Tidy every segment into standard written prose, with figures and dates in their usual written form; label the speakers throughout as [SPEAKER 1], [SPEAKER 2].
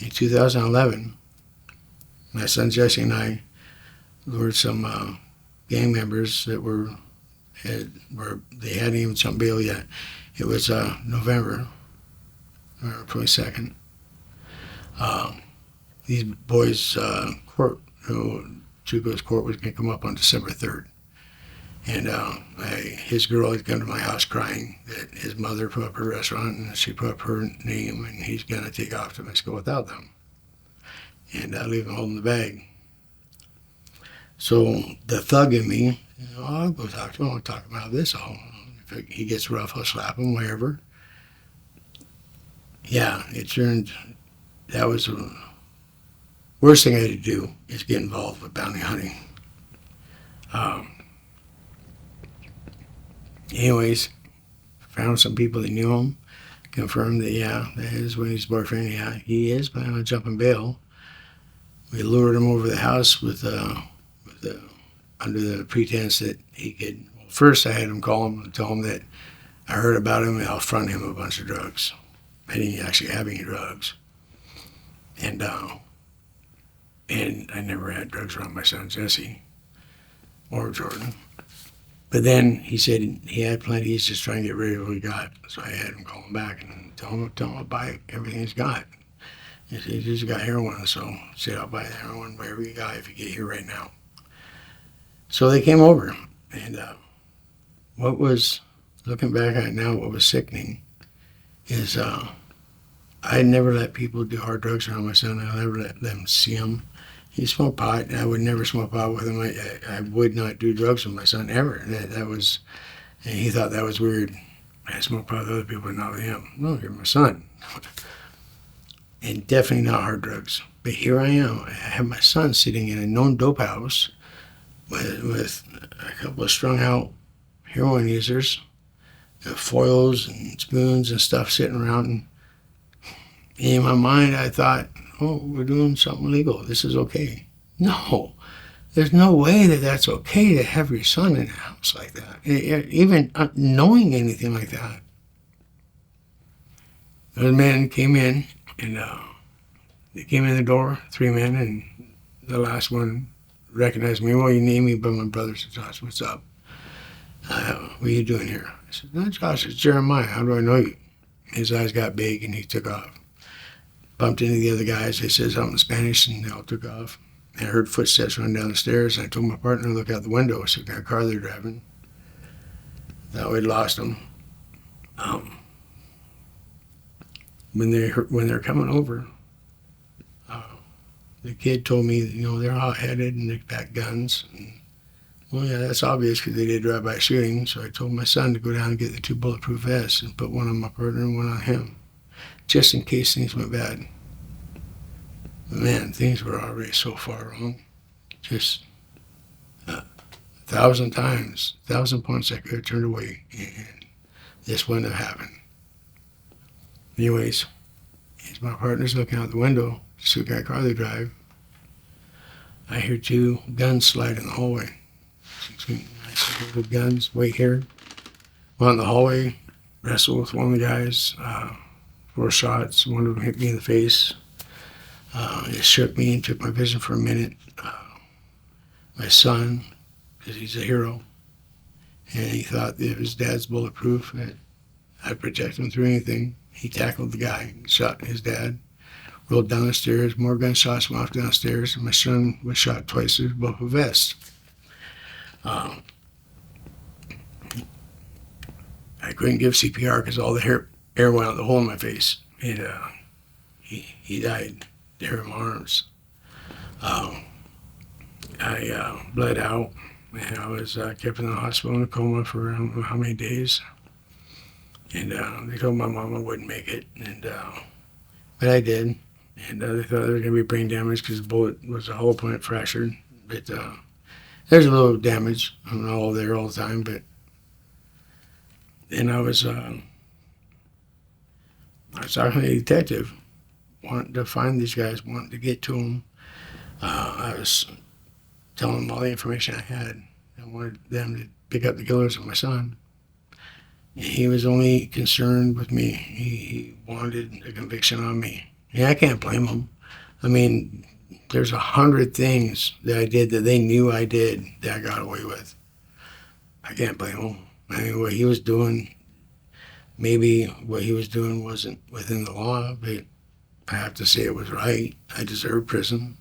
[SPEAKER 1] In 2011, my son Jesse and I lured some gang members that they hadn't even jumped bail yet. It was November 22nd. These boys' court, Chico's court was going to come up on December 3rd. And his girl had come to my house crying that his mother put up her restaurant and she put up her name and he's going to take off to Mexico without them. And leave him holding the bag. So the thug in me, I'll go talk to him. I'll talk about this. If he gets rough, I'll slap him, whatever. Yeah, it turned, that was the worst thing I had to do is get involved with bounty hunting. Anyways, found some people that knew him, confirmed that, yeah, that is Winnie's boyfriend. Yeah, he is planning on jumping bail. We lured him over the house under the pretense that he could. Well, first, I had him call him and tell him that I heard about him and I'll front him a bunch of drugs. I didn't actually have any drugs, and I never had drugs around my son Jesse or Jordan. But then he said he had plenty. He's just trying to get rid of what he got. So I had him call him back and tell him I'll buy everything he's got. He said, he's just got heroin, so I said, I'll buy the heroin, whatever you got, if you get here right now. So they came over, and what was, looking back at it now, what was sickening is I never let people do hard drugs around my son. I never let them see him. He smoked pot, and I would never smoke pot with him. I would not do drugs with my son, ever. That was, and he thought that was weird. I smoke pot with other people, but not with him. No, you're my son. And definitely not hard drugs. But here I am. I have my son sitting in a known dope house with a couple of strung out heroin users, foils and spoons and stuff sitting around. And in my mind, I thought, oh, we're doing something legal. This is okay. No, there's no way that that's okay to have your son in a house like that, even knowing anything like that. Those men came in, and they came in the door, 3 men, and the last one recognized me. Well, you named me by my brother. Said, Josh, what's up? What are you doing here? I said, no, Josh, it's Jeremiah. How do I know you? His eyes got big, and he took off. Bumped into the other guys. They said something in Spanish, and they all took off. And I heard footsteps run down the stairs, and I told my partner to look out the window. I said, that car they're driving. Thought we'd lost them. When they're coming over, the kid told me, they're hot-headed and they've got guns. And, well, yeah, that's obvious because they did drive-by shooting. So I told my son to go down and get the 2 bulletproof vests and put one on my partner and one on him, just in case things went bad. But man, things were already so far wrong. Just 1,000 times, 1,000 points I could have turned away, and this wouldn't have happened. Anyways, as my partner's looking out the window, see what kind of car they drive, I hear 2 guns slide in the hallway. I see the guns, wait here. Went in the hallway, wrestled with one of the guys, 4 shots. One of them hit me in the face. It shook me and took my vision for a minute. My son, because he's a hero, and he thought that if his dad's bulletproof, that I'd protect him through anything. He tackled the guy, shot his dad, rolled down the stairs, more gunshots went off downstairs, and my son was shot twice through both a vest. I couldn't give CPR because all the air went out the hole in my face. And he died there in my arms. I bled out, and I was kept in the hospital in a coma for I don't know how many days. And they told my mom I wouldn't make it, and but I did. And they thought there was going to be brain damage because the bullet was a hollow point fractured. But there's a little damage. I'm not all there all the time, but then I was talking to a detective, wanting to find these guys, wanting to get to them. I was telling them all the information I had. I wanted them to pick up the killers of my son. He was only concerned with me. He wanted a conviction on me. Yeah, I can't blame him. I mean, there's 100 things that I did that they knew I did that I got away with. I can't blame him. I mean, what he was doing, maybe what he was doing wasn't within the law, but I have to say it was right. I deserved prison.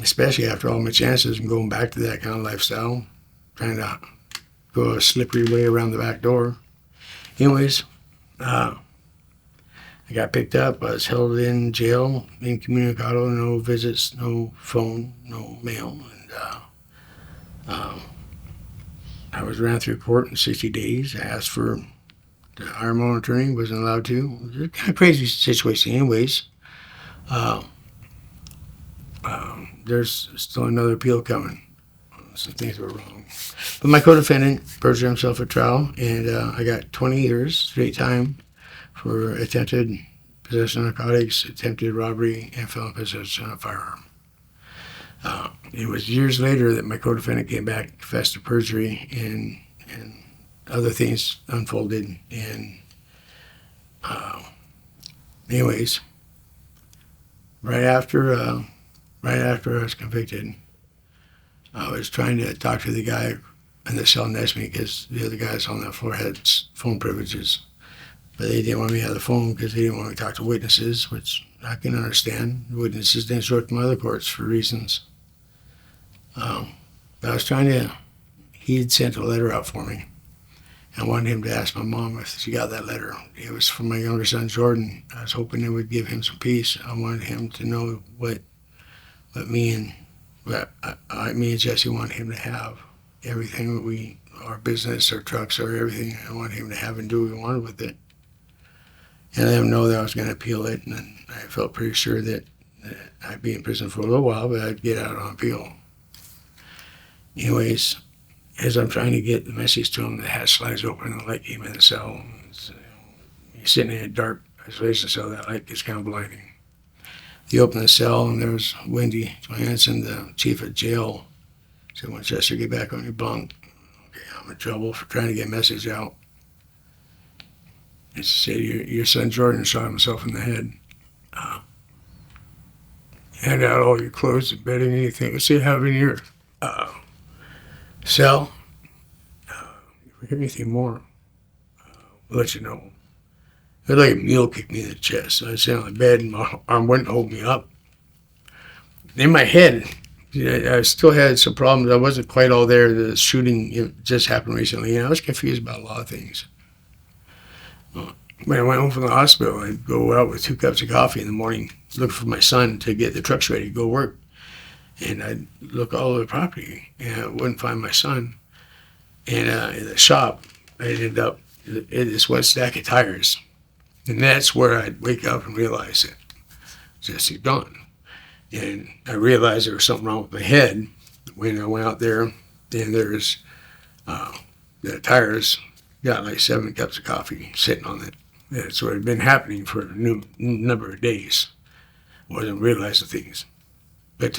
[SPEAKER 1] Especially after all my chances and going back to that kind of lifestyle, trying to go a slippery way around the back door. Anyways, I got picked up. I was held in jail, incommunicado, no visits, no phone, no mail. And I was ran through court in 60 days. I asked to hire my own attorney, wasn't allowed to. It was a kind of crazy situation anyways. There's still another appeal coming. Some things were wrong. But my co-defendant perjured himself at trial, and I got 20 years straight time for attempted possession of narcotics, attempted robbery, and felon possession of a firearm. It was years later that my co-defendant came back, confessed to perjury, and other things unfolded. And anyways, right after I was convicted, I was trying to talk to the guy in the cell next to me because the other guys on that floor had phone privileges. But they didn't want me to have the phone because they didn't want me to talk to witnesses, which I can understand. Witnesses didn't show up to my other courts for reasons. But I was trying to, he had sent a letter out for me. I wanted him to ask my mom if she got that letter. It was from my younger son, Jordan. I was hoping it would give him some peace. I wanted him to know what me and Jesse wanted him to have. Everything that our business, our trucks, or everything, I wanted him to have and do what we wanted with it. And let him know that I was going to appeal it. And I felt pretty sure that I'd be in prison for a little while, but I'd get out on appeal. Anyways, as I'm trying to get the message to him, the hatch slides open and the light came in the cell. He's sitting in a dark isolation cell. That light is kind of blinding. He opened the cell and there was Wendy Johansson, the chief of jail. Said, "Winchester, get back on your bunk. Okay, I'm in trouble for trying to get a message out." And she said, your son Jordan shot himself in the head. Hand out all your clothes and bedding, anything that you have in your cell. If we hear anything more, we'll let you know. It was like a mule kicked me in the chest. I sat on the bed and my arm wouldn't hold me up. In my head, I still had some problems. I wasn't quite all there. The shooting just happened recently, and I was confused about a lot of things. When I went home from the hospital, I'd go out with 2 cups of coffee in the morning, look for my son to get the trucks ready to go work. And I'd look all over the property, and I wouldn't find my son. And in the shop, I'd end up in this one stack of tires. And that's where I'd wake up and realize that Jesse's gone. And I realized there was something wrong with my head when I went out there, and there's the tires got like 7 cups of coffee sitting on it. That's what had been happening for a number of days. I wasn't realizing things. But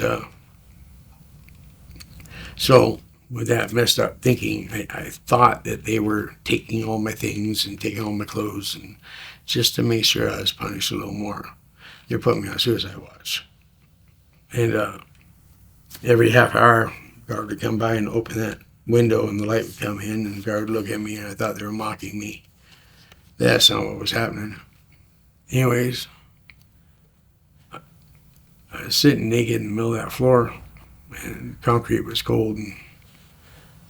[SPEAKER 1] so with that messed up thinking, I thought that they were taking all my things and taking all my clothes, and just to make sure I was punished a little more, they put me on suicide watch. And every half hour, the guard would come by and open that window, and the light would come in, and the guard would look at me, and I thought they were mocking me. That's not what was happening. Anyways, I was sitting naked in the middle of that floor, and the concrete was cold, and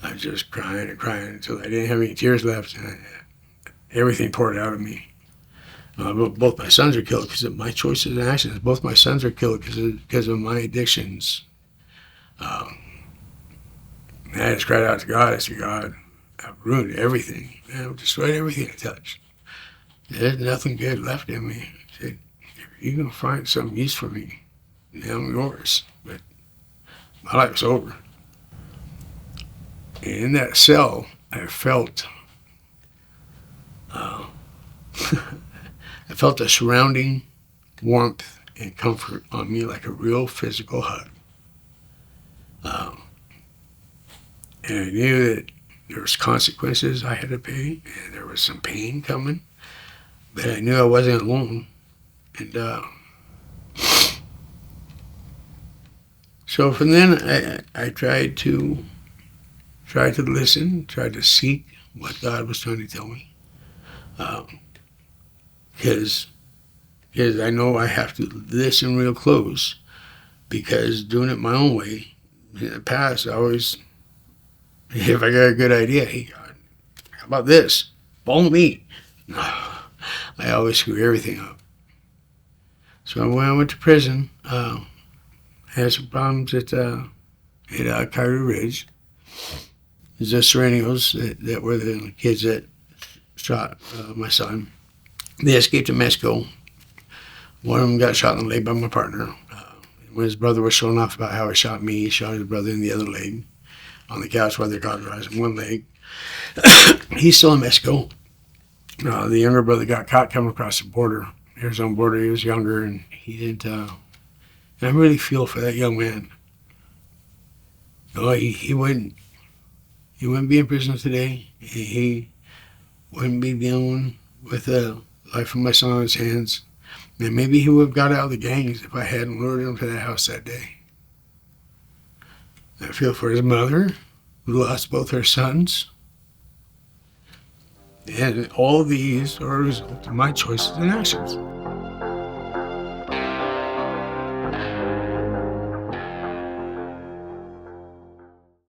[SPEAKER 1] I was just crying and crying until I didn't have any tears left, and everything poured out of me. Both my sons are killed because of my choices and actions. Both my sons are killed because of my addictions. I just cried out to God. I said, "God, I've ruined everything. I've destroyed everything I touched. There's nothing good left in me." I said, "If you're going to find some use for me, I'm yours." But my life's over. And in that cell, I felt I felt a surrounding warmth and comfort on me, like a real physical hug. And I knew that there was consequences I had to pay, and there was some pain coming, but I knew I wasn't alone. And so from then, I tried to listen, tried to seek what God was trying to tell me. Because I know I have to listen real close, because doing it my own way, in the past, I always, if I got a good idea, hey, God, how about this? Follow me. No, I always screw everything up. So when I went to prison, I had some problems at Carter Ridge. There's the Serenios that were the kids that shot my son. They escaped to Mexico. One of them got shot in the leg by my partner. When his brother was showing off about how he shot me, he shot his brother in the other leg on the couch while they're cauterizing one leg. He's still in Mexico. The younger brother got caught coming across the border. Arizona border. He was younger, and he didn't. And I really feel for that young man. No, he wouldn't. He wouldn't be in prison today. He wouldn't be dealing with the life of my son on his hands. And maybe he would have got out of the gangs if I hadn't lured him to that house that day. I feel for his mother, who lost both her sons. And all of these are a result of my choices and actions.